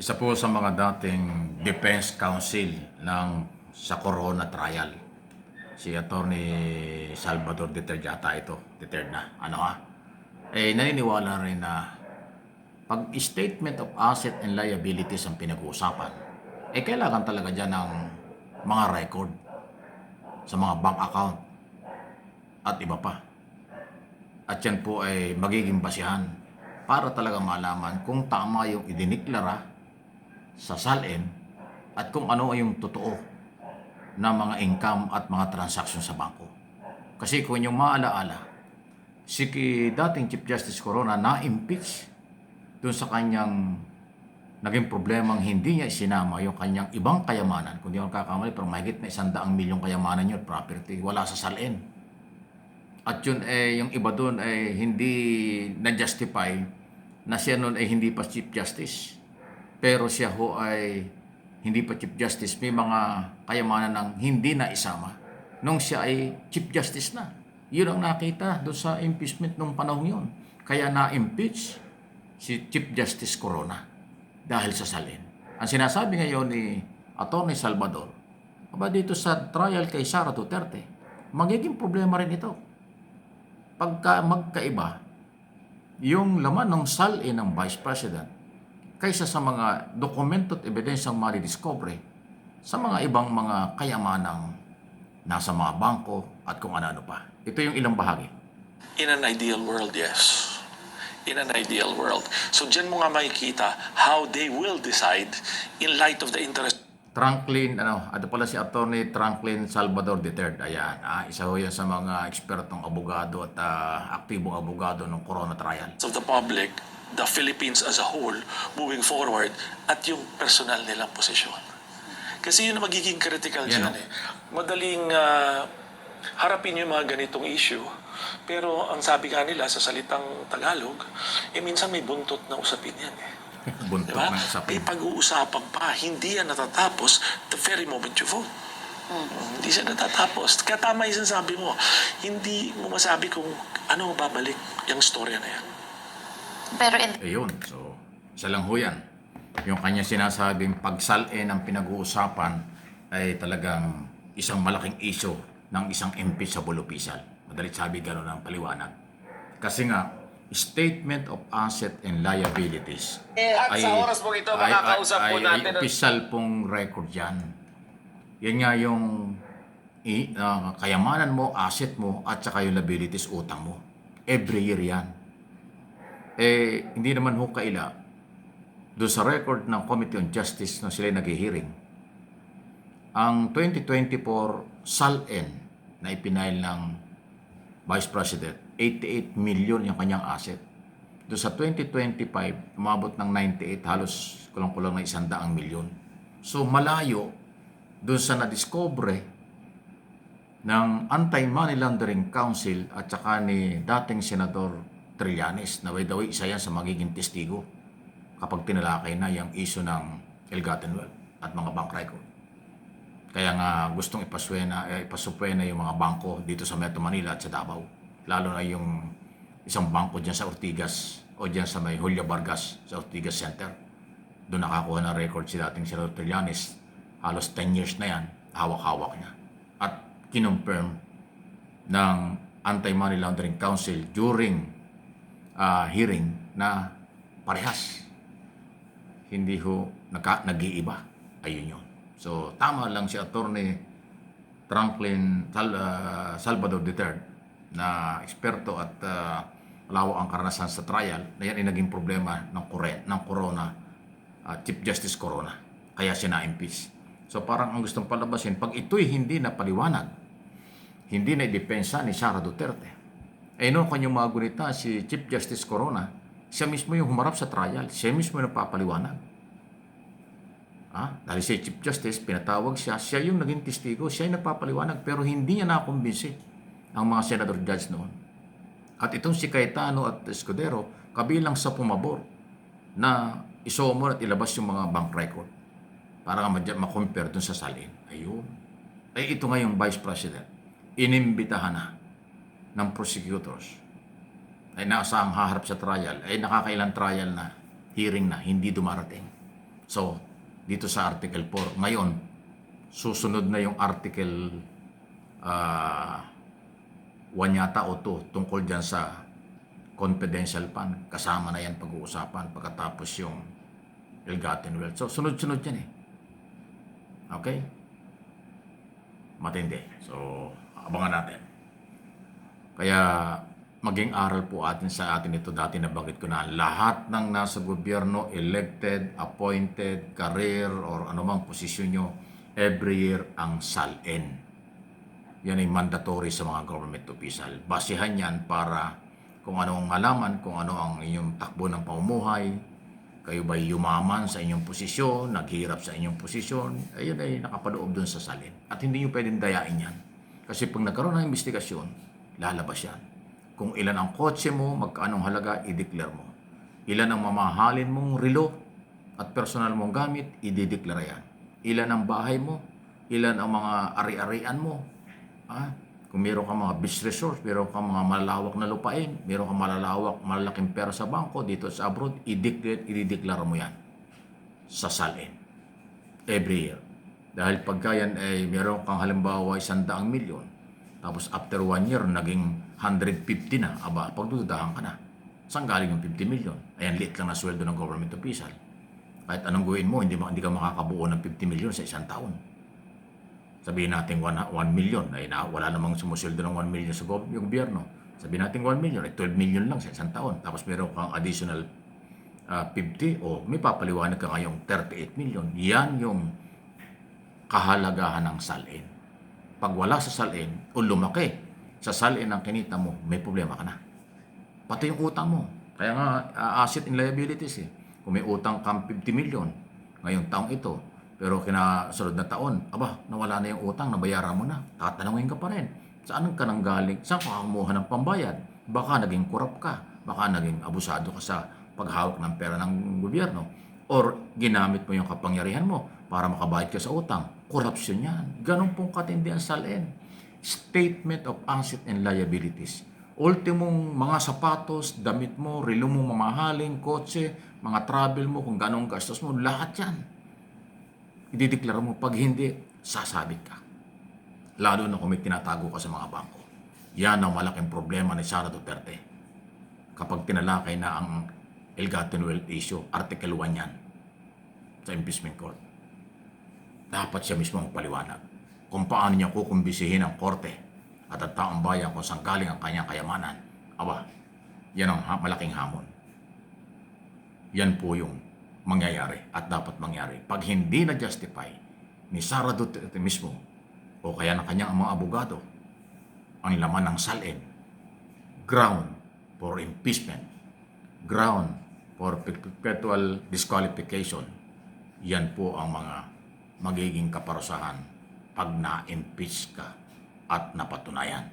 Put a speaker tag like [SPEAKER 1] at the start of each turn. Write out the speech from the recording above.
[SPEAKER 1] Isa po sa mga dating defense counsel sa Corona trial. Si Attorney Salvador Duterte yata ito. Duterte na. Naniniwala rin na pag statement of asset and liabilities ang pinag-uusapan, kailangan talaga dyan ng mga record sa mga bank account at iba pa. At yan po ay magiging basihan para talaga malaman kung tama yung idiniklara sa SALN at kung ano ay yung totoo na mga income at mga transaction sa bangko. Kasi kung yung maalaala, si dating Chief Justice Corona na-impeach dun sa kanyang naging problemang hindi niya isinama yung kanyang ibang kayamanan. Kung di ako kakamali, pero mahigit na 100 milyong kayamanan yun, property, wala sa SALN. At yun yung iba doon ay hindi na-justify na siya noon ay hindi pa Chief Justice. Pero siya ho ay hindi pa Chief Justice. May mga kayamanan ng hindi na isama nung siya ay Chief Justice na. Yun ang nakita doon sa impeachment nung panahon yun. Kaya na-impeach si Chief Justice Corona dahil sa SALN. Ang sinasabi ngayon ni Attorney Salvador, dito sa trial kay Sara Duterte, magiging problema rin ito. Pagka magkaiba yung laman ng SALN ng Vice President kaysa sa mga dokumento at ebidensyang madidiscovery sa mga ibang mga kayamanang nasa mga bangko at kung ano-ano pa. Ito yung ilang bahagi.
[SPEAKER 2] In an ideal world, yes. In an ideal world. So dyan mo nga makikita how they will decide in light of the interest.
[SPEAKER 1] Ano pala si Attorney Franklin Salvador Duterte. Ayan, isa ho yan sa mga ekspertong abogado at aktibong abogado ng Corona trial.
[SPEAKER 2] Of the public, the Philippines as a whole, moving forward, at yung personal nilang posisyon. Kasi yun ang magiging critical dyan. Madaling harapin yung mga ganitong issue, pero ang sabi nga nila sa salitang Tagalog, minsan may buntot na usapin yan
[SPEAKER 1] Buntot
[SPEAKER 2] diba?
[SPEAKER 1] na usapin.
[SPEAKER 2] May pag-uusapan pa, hindi yan natatapos the very moment you vote. Hindi siya natatapos. Kaya tama yung sinasabi mo, hindi mo masabi kung ano babalik yung storya na yan.
[SPEAKER 3] Pero
[SPEAKER 1] Ayun, so isa lang ho yan. Yung kanya sinasabing pag-SALN ang pinag-uusapan ay talagang isang malaking issue ng isang MP sa Bulupisal. Madalit sabi gano'n ang paliwanag. Kasi nga, statement of asset and liabilities
[SPEAKER 4] At sa oras po ito, makakausap po natin.
[SPEAKER 1] Official pong record yan. Yan nga yung kayamanan mo, asset mo, at saka yung liabilities, utang mo. Every year yan. Hindi naman ho kaila doon sa record ng Committee on Justice na sila nag-hearing. Ang 2024 SALN na ipinail ng Vice President, 88 million yung kanyang asset. Doon sa 2025, umabot ng 98, halos kulang-kulang na 100 milyon. So malayo doon sa nadiscover ng Anti-Money Laundering Council at saka ni dating Senador Trillanes, na by the way, isa yan sa magiging testigo kapag tinalakay na yung issue ng ill-gotten wealth at mga bank record. Kaya nga gustong ipasupwena yung mga bangko dito sa Metro Manila at sa Davao. Lalo na yung isang bangko dyan sa Ortigas o dyan sa may Julio Vargas sa Ortigas Center. Doon nakakuha ng record si dating Senador Trillanes. Halos 10 years na yan, hawak-hawak niya. At kinonfirm ng Anti-Money Laundering Council during hearing na parehas. Hindi ho nag-iiba. Ayun yun. So, tama lang si Attorney Franklin Salvador Duterte na eksperto at lawak ang karanasan sa trial na yan ay naging problema ng Corona, Chief Justice Corona. Kaya siya na-impeach. So, parang ang gustong palabasin, pag ito'y hindi na paliwanag, hindi na idepensa ni Sara Duterte, noon kanyang mga gunita si Chief Justice Corona, siya mismo yung humarap sa trial, siya mismo yung nagpapaliwanag. Dahil si Chief Justice, pinatawag siya yung naging testigo, siya yung nagpapaliwanag, pero hindi niya nakumbinsi ang mga senador judge noon. At itong si Cayetano at Escudero, kabilang sa pumabor na isomor at ilabas yung mga bank record para ma-compare dun sa SALN. Ayun. Ito nga yung Vice President, inimbitahan na ng prosecutors ay naasahang haharap sa trial, nakakailang trial na, hearing na, hindi dumarating. So, dito sa Article 4, ngayon, susunod na yung Article 1 yata o 2 tungkol dyan sa confidential fund. Kasama na yan pag-uusapan pagkatapos yung ill-gotten wealth. So, sunod-sunod yan eh. Okay? Matindi. So, abangan natin. Kaya, maging aral po atin sa atin ito. Dati nabanggit ko na lahat ng nasa gobyerno, elected, appointed, career, or anumang posisyon nyo, every year ang SALN. Yan ay mandatory sa mga government official. Basihan yan para kung ano ang malaman, kung ano ang inyong takbo ng pamumuhay, kayo ba'y yumaman sa inyong posisyon, naghirap sa inyong posisyon, ayun ay nakapadoob dun sa salin. At hindi nyo pwedeng dayain yan. Kasi pag nagkaroon ng investigasyon, lalabas yan. Kung ilan ang kotse mo, magkaanong halaga, i-declare mo. Ilan ang mamahalin mong relo at personal mong gamit, i-declare yan. Ilan ang bahay mo, ilan ang mga ari-arian mo. Kung meron kang mga beach resorts, meron kang mga malalawak na lupain, meron kang malalaking pera sa bangko dito sa abroad, i-declare mo yan sa SALN every year. Dahil pagka yan ay meron kang halimbawa 100 milyon, tapos after 1 year, naging 150 na, pagdududahan ka na. Saan galing yung 50 milyon? Ayan, liit lang na sweldo ng government official. Kahit anong gawin mo, hindi ka makakabuo ng 50 milyon sa isang taon. Sabihin natin 1 million, ay wala namang sumusweldo ng 1 million sa gobyerno. Sabihin natin 1 million, ay 12 million lang sa isang taon. Tapos meron kang additional 50 o may papaliwanag ka ngayong 38 million. Yan yung kahalagahan ng SALN. Pag wala sa SALN o lumaki sa SALN ang kinita mo, may problema ka na. Pati yung utang mo. Kaya nga, asset and liabilities eh. Kung may utang kang 50 million ngayong taong ito, pero kinasunod na taon, nawala na yung utang, nabayaran mo na. Tatanungin ka pa rin. Saan ka nang galing? Saan ka kumuha ng pambayad? Baka naging korap ka. Baka naging abusado ka sa paghawak ng pera ng gobyerno. Or ginamit mo yung kapangyarihan mo para makabayad ka sa utang. Corruption yan. Ganun pong katindi ang SALN. Statement of Asset and Liabilities. Ultimong mga sapatos, damit mo, relo mo mamahaling, kotse, mga travel mo, kung ganong gastos mo, lahat yan. Idideklara mo, pag hindi, sasabit ka. Lalo na kung may tinatago ka sa mga bangko. Yan ang malaking problema ni Sara Duterte. Kapag tinalakay na ang ill-gotten wealth issue, Article 1 yan sa impeachment court. Dapat siya mismo ang paliwanag kung paano niya kukumbisihin ang korte at ang taong bayan kung saan galing ang kanyang kayamanan. Yan ang malaking hamon. Yan po yung mangyayari at dapat mangyari. Pag hindi na-justify ni Sara Duterte mismo o kaya ng kanyang mga abogado ang laman ng SALN, ground for impeachment, ground for perpetual disqualification, yan po ang mga magiging kaparusahan pag na-impeach ka at napatunayan